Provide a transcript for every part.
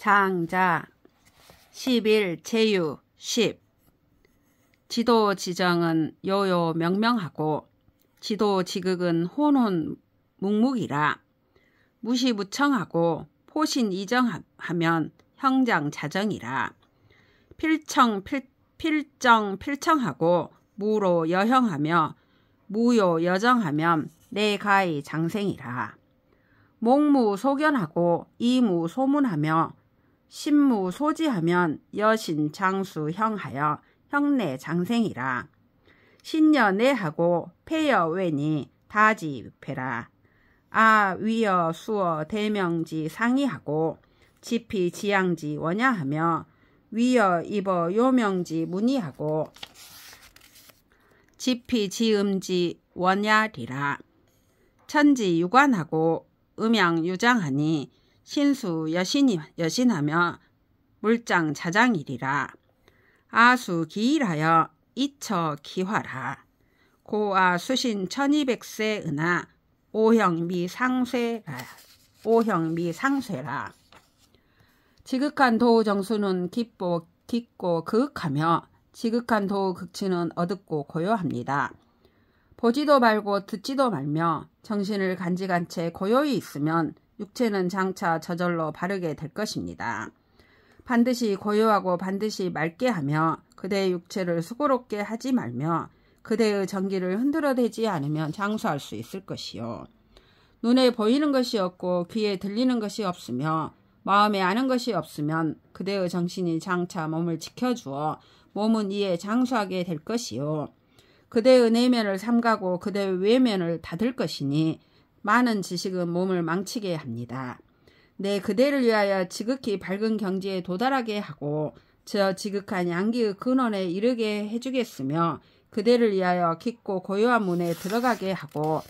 장자 11 제유 10 지도 지정은 요요 명명하고 지도 지극은 혼혼 묵묵이라. 무시무청하고 포신 이정하면 형장 자정이라. 필정 필청하고 무로 여형하며 무요 여정하면 내가의 장생이라. 목무 소견하고 이무 소문하며 신무 소지하면 여신 장수 형하여 형내 장생이라. 신여 내하고 폐여 외니 다지 폐라. 아 위여 수어 대명지 상의하고 지피 지양지 원야하며 위여 입어 요명지 문의하고 지피 지음지 원야리라. 천지 유관하고 음양 유장하니 신수 여신하며 물장 자장이리라. 아수 기일하여 이처 기화라. 고아 수신 1200세 은하 오형 미상쇠라. 지극한 도우 정수는 깊고 그윽하며 지극한 도우 극치는 어둡고 고요합니다. 보지도 말고 듣지도 말며 정신을 간직한 채 고요히 있으면 육체는 장차 저절로 바르게 될 것입니다. 반드시 고요하고 반드시 맑게 하며 그대의 육체를 수고롭게 하지 말며 그대의 정기를 흔들어대지 않으면 장수할 수 있을 것이요. 눈에 보이는 것이 없고 귀에 들리는 것이 없으며 마음에 아는 것이 없으면 그대의 정신이 장차 몸을 지켜주어 몸은 이에 장수하게 될 것이요. 그대의 내면을 삼가고 그대의 외면을 닫을 것이니 많은 지식은 몸을 망치게 합니다. 내 그대를 위하여 지극히 밝은 경지에 도달하게 하고 저 지극한 양기의 근원에 이르게 해주겠으며 그대를 위하여 깊고 고요한 문에 들어가게 하고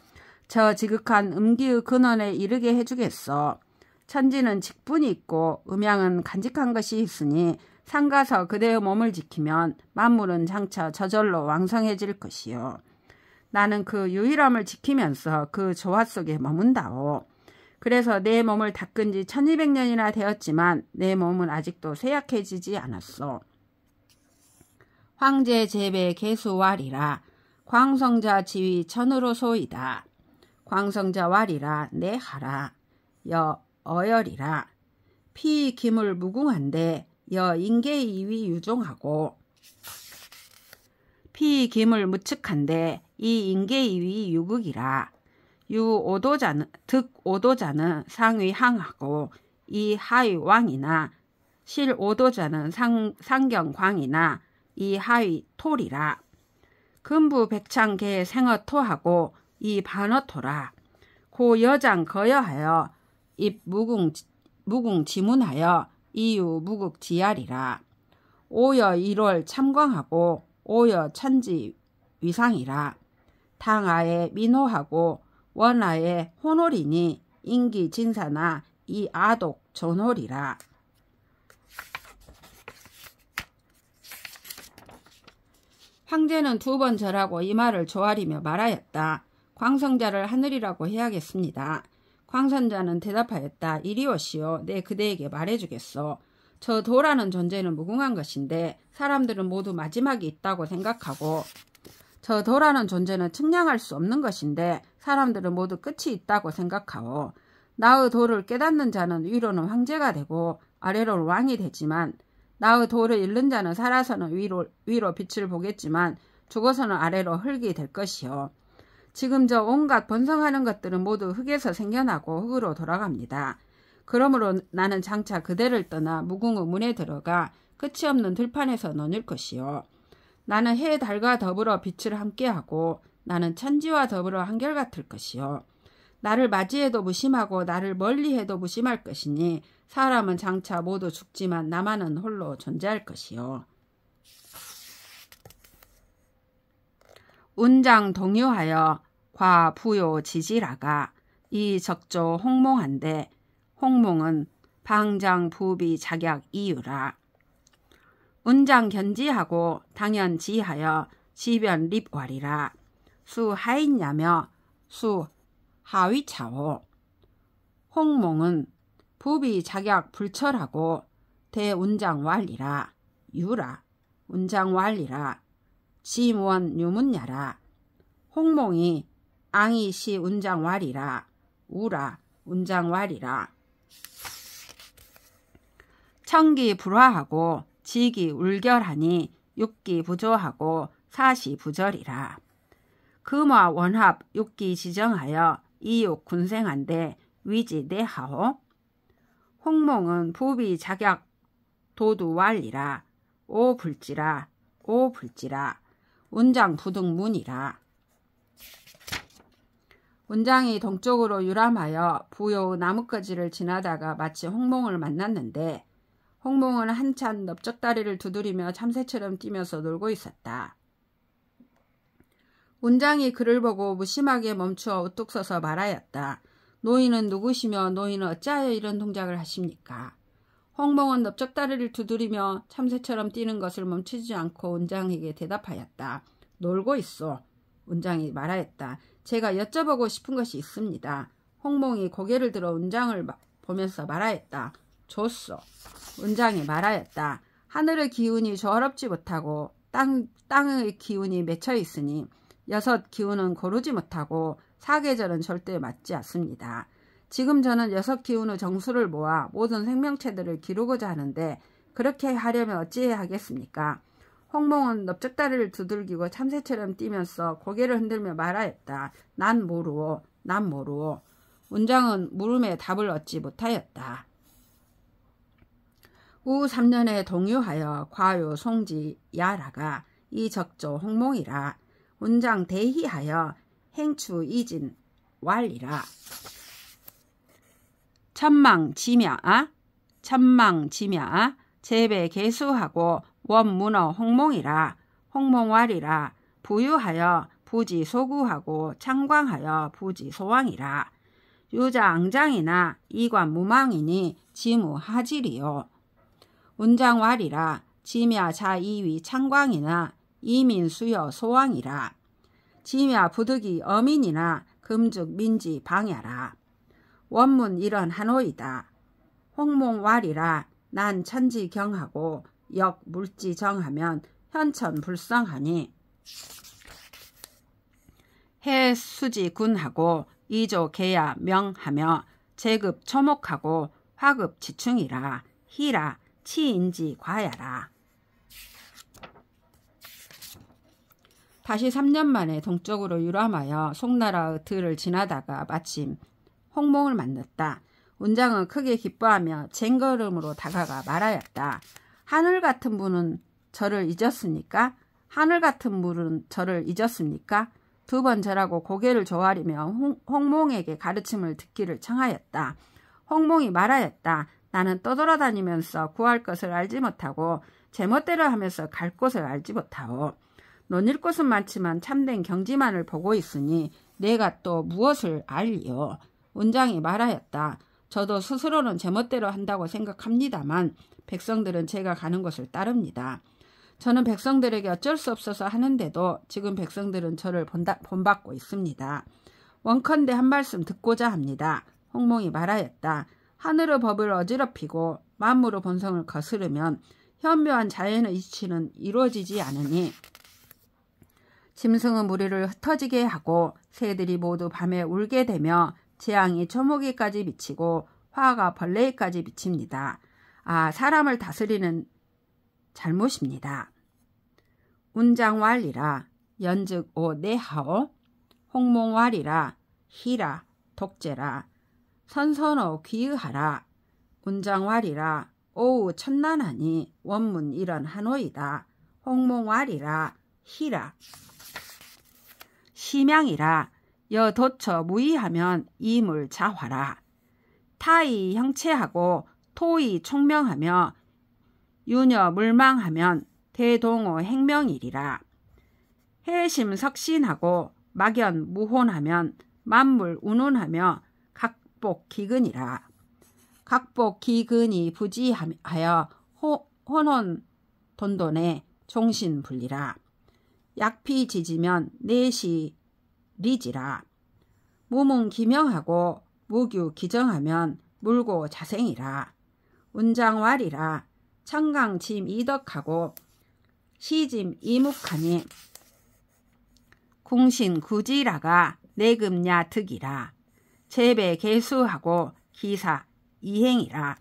저 지극한 음기의 근원에 이르게 해주겠소. 천지는 직분이 있고 음양은 간직한 것이 있으니 삼가서 그대의 몸을 지키면 만물은 장차 저절로 왕성해질 것이요. 나는 그 유일함을 지키면서 그 조화 속에 머문다오. 그래서 내 몸을 닦은 지 1200년이나 되었지만 내 몸은 아직도 쇠약해지지 않았소. 황제 제배 개수왈이라. 광성자 지위 천으로 소이다. 광성자 왈이라 내하라. 여 어열이라. 피 기물 무궁한데 여 인계이위 유종하고 피 기물 무측한데 이 인계이위 유극이라. 득오도자는 상위 항하고 이 하위 왕이나 실오도자는 상경광이나 이 하위 토리라. 금부 백창계 생어토하고 이 반어토라. 고 여장 거여하여 입 무궁 지문하여 이유 무극 지알이라. 오여 1월 참광하고 오여 천지 위상이라. 당아에 민호하고 원하에 혼홀이니 인기 진사나 이 아독 전홀이라. 황제는 2번 절하고 이 말을 조아리며 말하였다. 광성자를 하늘이라고 해야겠습니다. 광선자는 대답하였다. 이리 오시오. 내 그대에게 말해주겠소. 저 도라는 존재는 무궁한 것인데 사람들은 모두 마지막이 있다고 생각하고 저 도라는 존재는 측량할 수 없는 것인데 사람들은 모두 끝이 있다고 생각하오. 나의 도를 깨닫는 자는 위로는 황제가 되고 아래로는 왕이 되지만 나의 도를 잃는 자는 살아서는 위로 빛을 보겠지만 죽어서는 아래로 흙이 될 것이요. 지금 저 온갖 번성하는 것들은 모두 흙에서 생겨나고 흙으로 돌아갑니다. 그러므로 나는 장차 그대를 떠나 무궁의 문에 들어가 끝이 없는 들판에서 노닐 것이요. 나는 해 달과 더불어 빛을 함께하고 나는 천지와 더불어 한결같을 것이요. 나를 맞이해도 무심하고 나를 멀리해도 무심할 것이니 사람은 장차 모두 죽지만 나만은 홀로 존재할 것이요. 운장 동요하여 과 부요 지지라가 이 적조 홍몽한데 홍몽은 방장 부비 작약 이유라. 운장 견지하고 당연 지하여 지변 립왈이라. 수 하인야며 수 하위차오. 홍몽은 부비 작약 불철하고 대운장왈이라 유라 운장왈이라 지무원 유문야라 홍몽이 앙이시 운장왈이라 우라 운장왈이라 청기 불화하고 지기 울결하니 육기 부조하고 사시 부절이라 금화 원합 육기 지정하여 이육 군생한데 위지 내하오 홍몽은 부비 자격 도두왈이라 오불지라 오불지라 운장 부등문이라 운장이 동쪽으로 유람하여 부여의 나뭇가지를 지나다가 마치 홍몽을 만났는데 홍몽은 한참 넓적다리를 두드리며 참새처럼 뛰면서 놀고 있었다. 운장이 그를 보고 무심하게 멈추어 우뚝 서서 말하였다. 노인은 누구시며 노인은 어찌하여 이런 동작을 하십니까? 홍몽은 넓적다리를 두드리며 참새처럼 뛰는 것을 멈추지 않고 운장에게 대답하였다. 놀고 있소. 운장이 말하였다. 제가 여쭤보고 싶은 것이 있습니다. 홍몽이 고개를 들어 운장을 보면서 말하였다. 좋소. 운장이 말하였다. 하늘의 기운이 조화롭지 못하고 땅의 기운이 맺혀 있으니 여섯 기운은 고르지 못하고 사계절은 절대 맞지 않습니다. 지금 저는 여섯 기운의 정수를 모아 모든 생명체들을 기르고자 하는데 그렇게 하려면 어찌해야 하겠습니까? 홍몽은 넓적다리를 두들기고 참새처럼 뛰면서 고개를 흔들며 말하였다. 난 모르오. 난 모르오. 운장은 물음에 답을 얻지 못하였다. 우 3년에 동유하여 과요 송지 야라가 이 적조 홍몽이라 운장 대희하여 행추 이진 왈이라 천망지묘 재배 개수하고 원문어 홍몽이라 홍몽왈이라 부유하여 부지 소구하고 창광하여 부지 소왕이라 유자 앙장이나 이관 무망이니 지무 하질이요 운장왈이라 지묘 자이위 창광이나 이민 수여 소왕이라 지묘 부득이 어민이나 금죽 민지 방야라 원문 이런 한호이다. 홍몽왈이라 난 천지경하고 역 물지정하면 현천불성하니 해수지군하고 이조 계야 명하며 제급 초목하고 화급 지충이라 희라 치인지 과야라. 다시 3년 만에 동쪽으로 유람하여 송나라의 들을 지나다가 마침 홍몽을 만났다. 운장은 크게 기뻐하며 쟁걸음으로 다가가 말하였다. 하늘 같은 분은 저를 잊었습니까? 하늘 같은 물은 저를 잊었습니까? 두 번 절하고 고개를 조아리며 홍몽에게 가르침을 듣기를 청하였다. 홍몽이 말하였다. 나는 떠돌아다니면서 구할 것을 알지 못하고 제멋대로 하면서 갈 곳을 알지 못하오. 논일 곳은 많지만 참된 경지만을 보고 있으니 내가 또 무엇을 알리요. 운장이 말하였다. 저도 스스로는 제멋대로 한다고 생각합니다만 백성들은 제가 가는 곳을 따릅니다. 저는 백성들에게 어쩔 수 없어서 하는데도 지금 백성들은 저를 본받고 있습니다. 원컨대 한 말씀 듣고자 합니다. 홍몽이 말하였다. 하늘의 법을 어지럽히고 만물의 본성을 거스르면 현묘한 자연의 이치는 이루어지지 않으니 짐승의 무리를 흩어지게 하고 새들이 모두 밤에 울게 되며 재앙이 초목이까지 미치고 화가 벌레에까지 미칩니다. 아, 사람을 다스리는 잘못입니다. 운장왈이라 연즉 오 내하오 홍몽왈이라 희라 독재라 선선오 귀의하라 운장왈이라 오우 천난하니 원문 이런 한호이다. 홍몽왈이라 희라 시명이라 여도처 무의하면 이물 자화라 타이 형체하고 토이 총명하며 유녀 물망하면 대동호 행명이리라 해심 석신하고 막연 무혼하면 만물 운운하며 각복 기근이라 각복 기근이 부지하여 혼혼 돈돈에 종신불리라 약피 지지면 내시 리지라 무문 기명하고 무규 기정하면 물고 자생이라 운장왈이라 청강 짐 이덕하고 시짐 이묵하니 궁신 구지라가 내금야 득이라 재배 개수하고 기사 이행이라.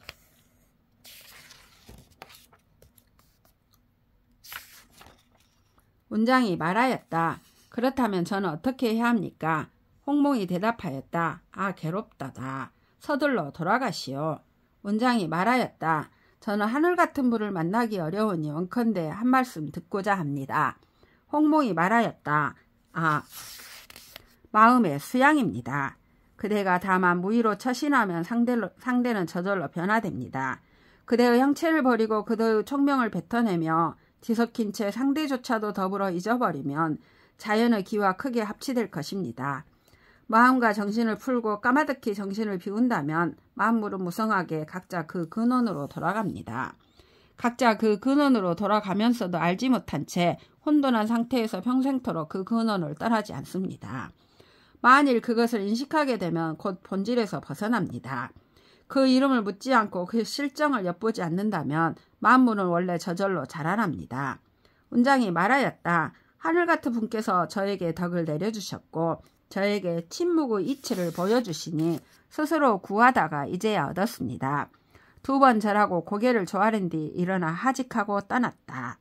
운장이 말하였다. 그렇다면 저는 어떻게 해야 합니까? 홍몽이 대답하였다. 아, 괴롭다다. 서둘러 돌아가시오. 운장이 말하였다. 저는 하늘 같은 분을 만나기 어려우니 원컨대 한 말씀 듣고자 합니다. 홍몽이 말하였다. 아, 마음의 수양입니다. 그대가 다만 무의로 처신하면 상대는 저절로 변화됩니다. 그대의 형체를 버리고 그대의 총명을 뱉어내며 뒤섞인 채 상대조차도 더불어 잊어버리면 자연의 기와 크게 합치될 것입니다. 마음과 정신을 풀고 까마득히 정신을 비운다면 만물은 무성하게 각자 그 근원으로 돌아갑니다. 각자 그 근원으로 돌아가면서도 알지 못한 채 혼돈한 상태에서 평생토록 그 근원을 떠나지 않습니다. 만일 그것을 인식하게 되면 곧 본질에서 벗어납니다. 그 이름을 묻지 않고 그 실정을 엿보지 않는다면 만물은 원래 저절로 자라납니다. 운장이 말하였다. 하늘 같은 분께서 저에게 덕을 내려주셨고 저에게 침묵의 이치를 보여주시니 스스로 구하다가 이제야 얻었습니다. 2번 절하고 고개를 조아린 뒤 일어나 하직하고 떠났다.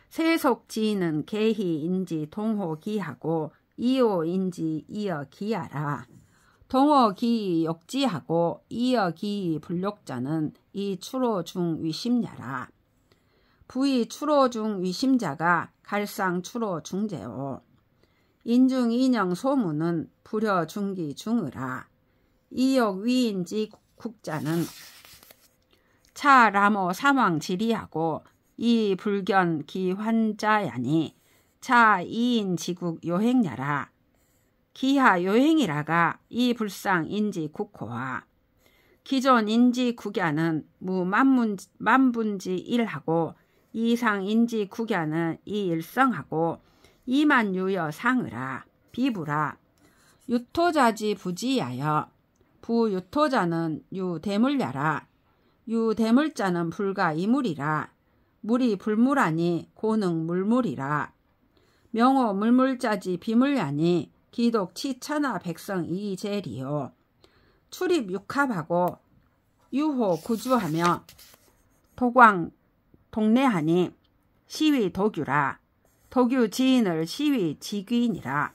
세속지는 계희인지 동호기하고 이호인지 이어기하라. 동호기 욕지하고 이어기 불욕자는 이 추로중 위심야라. 부이 추로중 위심자가 갈상 추로중제오. 인중 인영 소문은 불여 중기 중의라. 이욕 위인지 국자는 차라모 사망 지리하고 이 불견 기환자야니 차 이인 지국 요행야라. 기하 요행이라가 이 불상 인지 국호와 기존 인지 국야는 무 만분지 일하고 이상 인지 국야는 이 일성하고 이만 유여 상으라. 비부라. 유토자지 부지야여. 부유토자는 유대물야라. 유대물자는 불가 이물이라. 물이 불물하니 고능 물물이라. 명호 물물자지 비물야니 기독 치천하 백성 이제리요. 출입 육합하고 유호 구주하며 도광 동내하니 시위 도규라. 도규 지인을 시위 지귀인이라.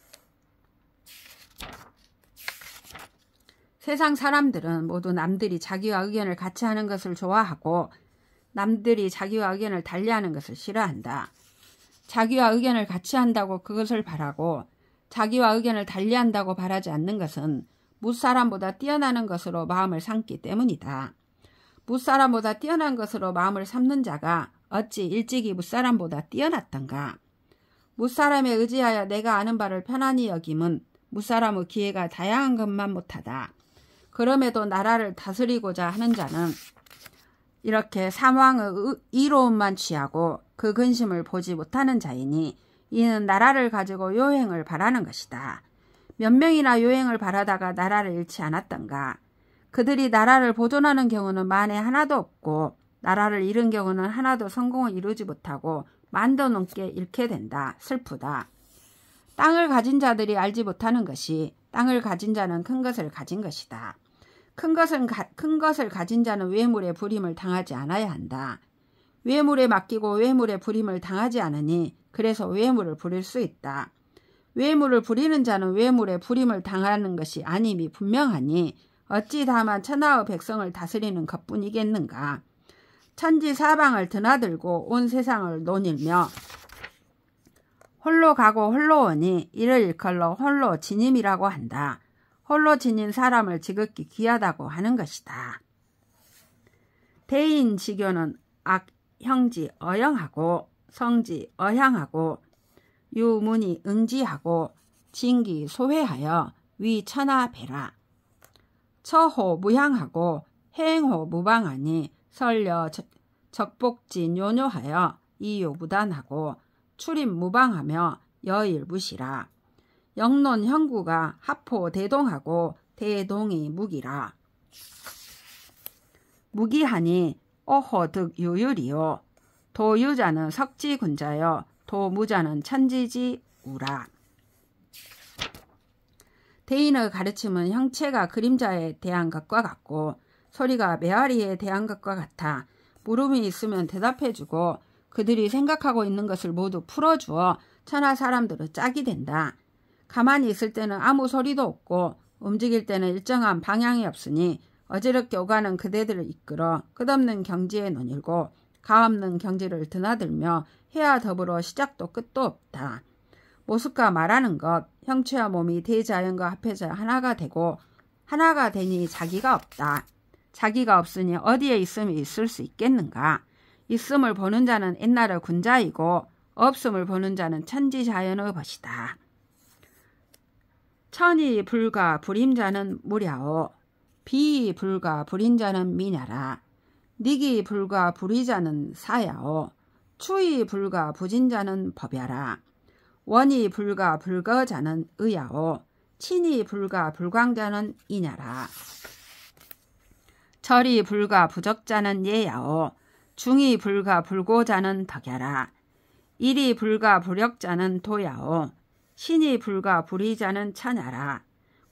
세상 사람들은 모두 남들이 자기와 의견을 같이 하는 것을 좋아하고 남들이 자기와 의견을 달리하는 것을 싫어한다. 자기와 의견을 같이 한다고 그것을 바라고 자기와 의견을 달리한다고 바라지 않는 것은 무사람보다 뛰어나는 것으로 마음을 삼기 때문이다. 무사람보다 뛰어난 것으로 마음을 삼는 자가 어찌 일찍이 무사람보다 뛰어났던가. 무사람에 의지하여 내가 아는 바를 편안히 여김은 무사람의 기회가 다양한 것만 못하다. 그럼에도 나라를 다스리고자 하는 자는 이렇게 사망의 이로움만 취하고 그 근심을 보지 못하는 자이니 이는 나라를 가지고 요행을 바라는 것이다. 몇 명이나 요행을 바라다가 나라를 잃지 않았던가. 그들이 나라를 보존하는 경우는 만에 하나도 없고 나라를 잃은 경우는 하나도 성공을 이루지 못하고 만도 넘게 잃게 된다. 슬프다. 땅을 가진 자들이 알지 못하는 것이 땅을 가진 자는 큰 것을 가진 것이다. 큰 것을 가진 자는 외물의 부림을 당하지 않아야 한다. 외물에 맡기고 외물의 부림을 당하지 않으니 그래서 외물을 부릴 수 있다. 외물을 부리는 자는 외물의 부림을 당하는 것이 아님이 분명하니 어찌 다만 천하의 백성을 다스리는 것뿐이겠는가. 천지 사방을 드나들고 온 세상을 논일며 홀로 가고 홀로 오니 이를 일컬러 홀로 지님이라고 한다. 홀로 지닌 사람을 지극히 귀하다고 하는 것이다. 대인지교는 악형지 어영하고 성지 어향하고 유문이 응지하고 진기 소회하여 위천하 배라. 처호 무향하고 해행호 무방하니 설려 적복지 뇨뇨하여 이요무단하고 출입 무방하며 여일 무시라. 영론 형구가 합호 대동하고 대동이 무기라. 무기하니 오호득 유율이요. 도유자는 석지군자여 도무자는 천지지우라. 대인의 가르침은 형체가 그림자에 대한 것과 같고 소리가 메아리에 대한 것과 같아 물음이 있으면 대답해주고 그들이 생각하고 있는 것을 모두 풀어주어 천하 사람들의 짝이 된다. 가만히 있을 때는 아무 소리도 없고 움직일 때는 일정한 방향이 없으니 어지럽게 오가는 그대들을 이끌어 끝없는 경지에 논일고 가없는 경지를 드나들며 해와 더불어 시작도 끝도 없다. 모습과 말하는 것, 형체와 몸이 대자연과 합해져 하나가 되고 하나가 되니 자기가 없다. 자기가 없으니 어디에 있음이 있을 수 있겠는가? 있음을 보는 자는 옛날의 군자이고 없음을 보는 자는 천지자연의 것이다. 천이 불가 불임자는 무랴오. 비이 불가 불인자는 미냐라. 닉이 불가 불의자는 사야오. 추이 불가 부진자는 법야라. 원이 불가 불거자는 의야오. 친이 불가 불광자는 이냐라. 절이 불가 부적자는 예야오. 중이 불가 불고자는 덕야라. 일이 불가 불역자는 도야오. 신이 불가 불의자는 천야라.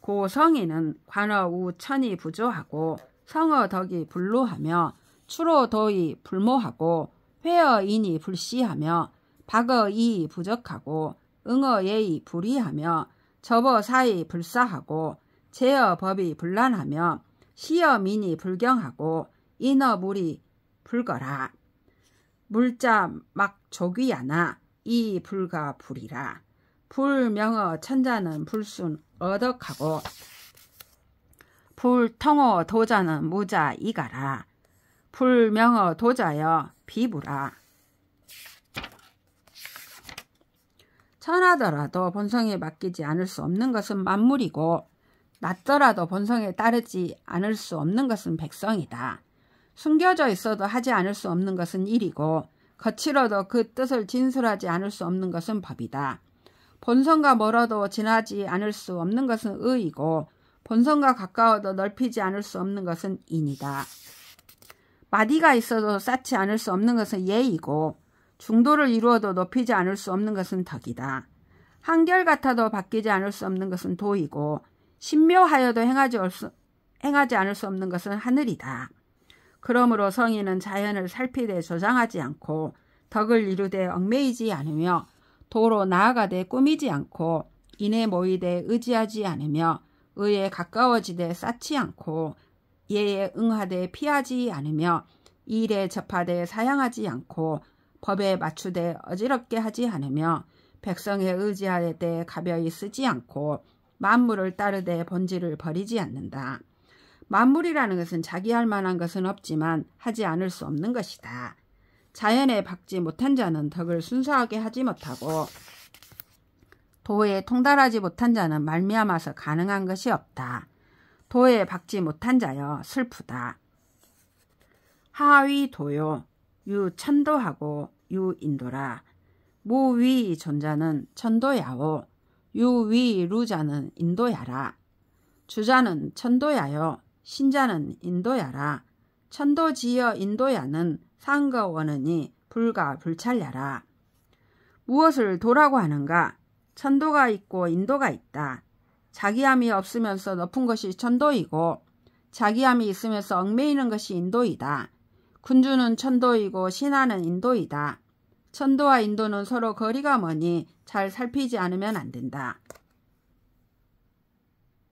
고성이는 관어우 천이 부조하고 성어 덕이 불로하며 추로 도이 불모하고 회어 인이 불씨하며 박어 이이 부적하고 응어 예이 불의하며 접어 사이 불사하고 제어 법이 불란하며 시어 민이 불경하고 인어 물이 불거라. 물자 막 조귀야나 이 불가 불이라. 불명어 천자는 불순 어덕하고 불통어 도자는 무자 이가라. 불명어 도자여 비부라. 천하더라도 본성에 맡기지 않을 수 없는 것은 만물이고 낮더라도 본성에 따르지 않을 수 없는 것은 백성이다. 숨겨져 있어도 하지 않을 수 없는 것은 일이고 거칠어도 그 뜻을 진술하지 않을 수 없는 것은 법이다. 본성과 멀어도 지나지 않을 수 없는 것은 의이고 본성과 가까워도 넓히지 않을 수 없는 것은 인이다. 마디가 있어도 쌓지 않을 수 없는 것은 예이고 중도를 이루어도 높이지 않을 수 없는 것은 덕이다. 한결같아도 바뀌지 않을 수 없는 것은 도이고 신묘하여도 행하지 않을 수 없는 것은 하늘이다. 그러므로 성인은 자연을 살피되 조장하지 않고 덕을 이루되 얽매이지 않으며 도로 나아가되 꾸미지 않고 인에 모이되 의지하지 않으며 의에 가까워지되 쌓지 않고 예에 응하되 피하지 않으며 일에 접하되 사양하지 않고 법에 맞추되 어지럽게 하지 않으며 백성에 의지하되 가벼이 쓰지 않고 만물을 따르되 본질을 버리지 않는다. 만물이라는 것은 자기 할 만한 것은 없지만 하지 않을 수 없는 것이다. 자연에 박지 못한 자는 덕을 순수하게 하지 못하고 도에 통달하지 못한 자는 말미암아서 가능한 것이 없다. 도에 박지 못한 자여 슬프다. 하위 도요 유천도하고 유인도라. 무위 존자는 천도야오. 유위 루자는 인도야라. 주자는 천도야요. 신자는 인도야라. 천도지여 인도야는 상거원은이 불가 불찰야라. 무엇을 도라고 하는가? 천도가 있고 인도가 있다. 자기함이 없으면서 높은 것이 천도이고 자기함이 있으면서 얽매이는 것이 인도이다. 군주는 천도이고 신하는 인도이다. 천도와 인도는 서로 거리가 머니 잘 살피지 않으면 안 된다.